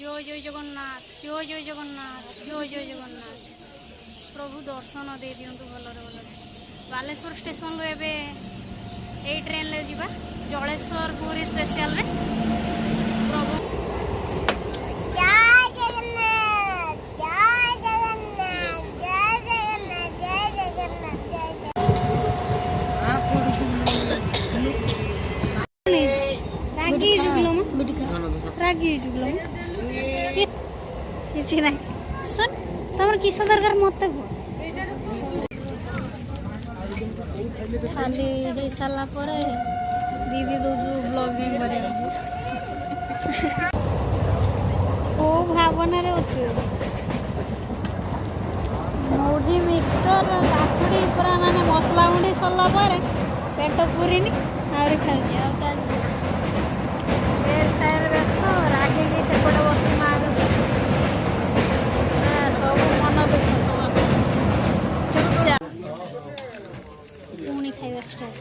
জয় জয় জগন্নাথ, জয় জয় জগন্নাଥ, ଜୟ ଜୟ ଜଗନ୍ନାଥ। ପ୍ରଭୁ ଦର୍ଶନ ଦେଇ ଦିଅନ୍ତୁ ଭଲରେ ଭଲରେ। ବାଲେଶ୍ୱର ଷ୍ଟେସନରୁ ଏବେ ଏଇ ଟ୍ରେନରେ ଯିବା ଜଳେଶ୍ୱର ପୁରୀ ସ୍ପେଶାଲରେ। ପ୍ରଭୁ କିଛି ନାହିଁ ଶୁଣ ତମର କିସ ଦରକାର ମତେ କୁହ। ଖାଲି ହେଇସାରିଲା ପରେ ଦିଦି ଦଉଛୁ ବ୍ଲଗିଂ କରିବାକୁ। କୋଉ ଭାବନାରେ ଅଛି ମୁଢ଼ି ମିକ୍ସଚର କାକୁଡ଼ି ପୁରା ମାନେ ମସଲା ମୁଢ଼ି ସରିଲା ପରେ ପେଟ ପୁରିନି ଆହୁରି ଖାଉଛି ଆଉ ଚାଲିଛି ବେଶ ଖାଇବାରେ ବ୍ୟସ୍ତ ରାଗିକି ସେପଟେ ବସି ମାରୁ ସବୁ ମନ ଦୁଃଖ ସମସ୍ତେ ଚୁପଚାପ ପୁଣି ଖାଇବା ଷ୍ଟାର୍ଟ।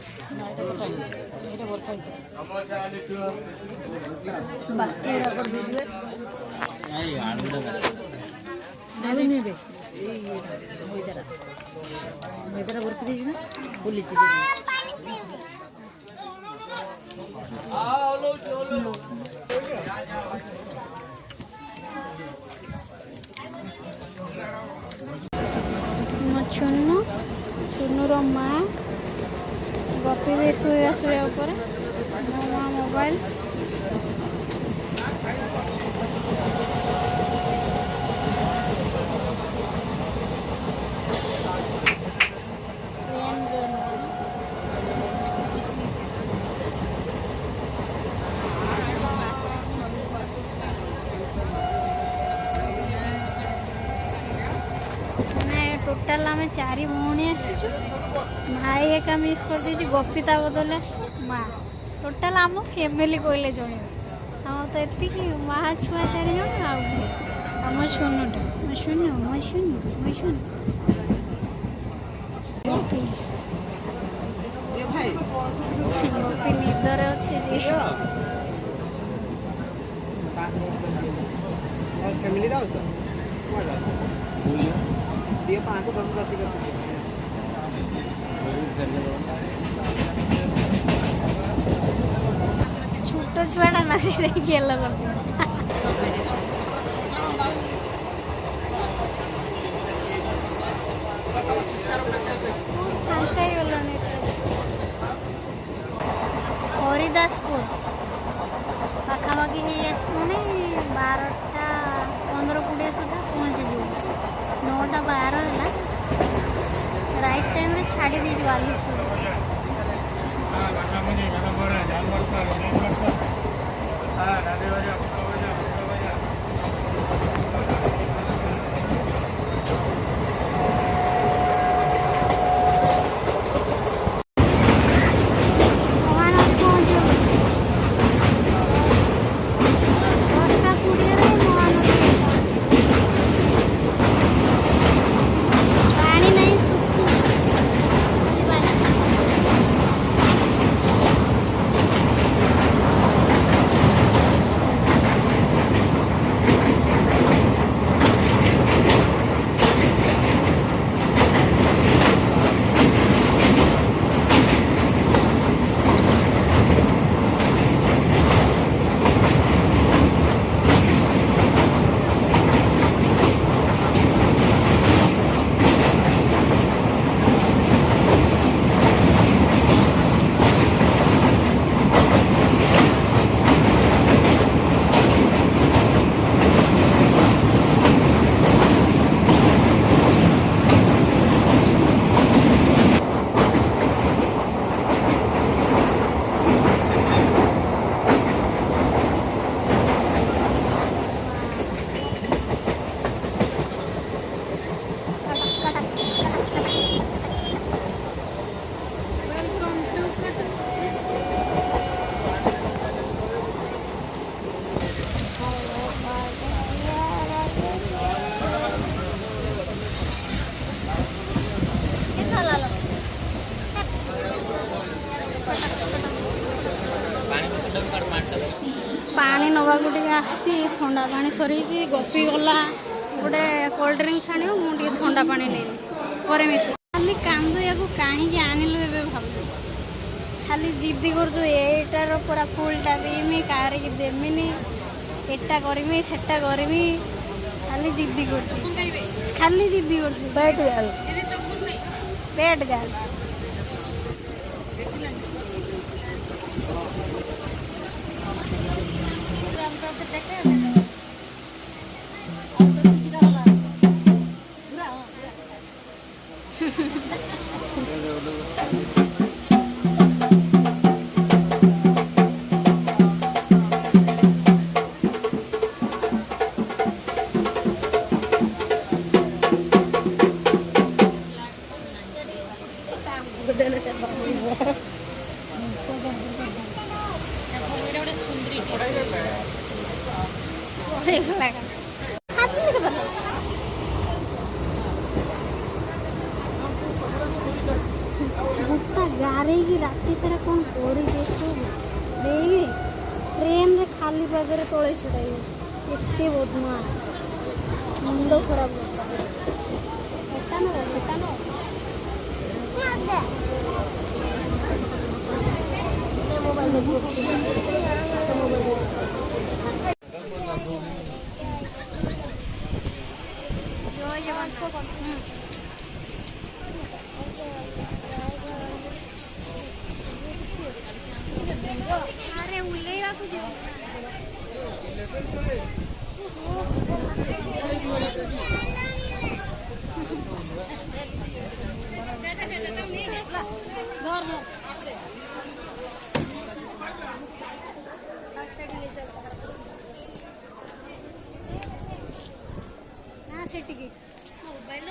ଛୁନୁ ଛୁନୁର ମା ଗପିବେ ଶୋଇବା ଉପରେ ମୋ ମା ମୋବାଇଲ। टोटाल आम 4 भौणी आसीचु भाई एका मिस कर दीजिए गपिता बदले माँ टोटाल आम फैमिली कहले जन आम तो एति माँ छुआ 4 जन आम शुनुटा शुनु गपी निदर अच्छे छोट छुआटा ना से खेल हरिदासपुर पाखापाखि हो 12टा 15-20 सुधा पहुँची जीव 9टा 12 है राइट टाइम रे छाड़ी दी बालेश्वर। नवाक आसी ठंडा पानी सरी गपी गला गोटे कोल्ड ड्रिंक्स आण मुझे ठंडा पानी नहीं पर मिस खाली कांदू या कहीं आनिलु ए भाव खाली जिद्दी कर पूरा फुलटा देमी कार की देमिनी एटा करमी सेटा करमी खाली जिद्दी कर खाली जिद्दी कर बैठ गाल बैठ गाल गारे की राति सारा कौन करी ट्रेन रे खाली पागे तले छुड़ाई एते बदमाश मुंड खराब अरे उल्लेवा से टिकट मोबाइल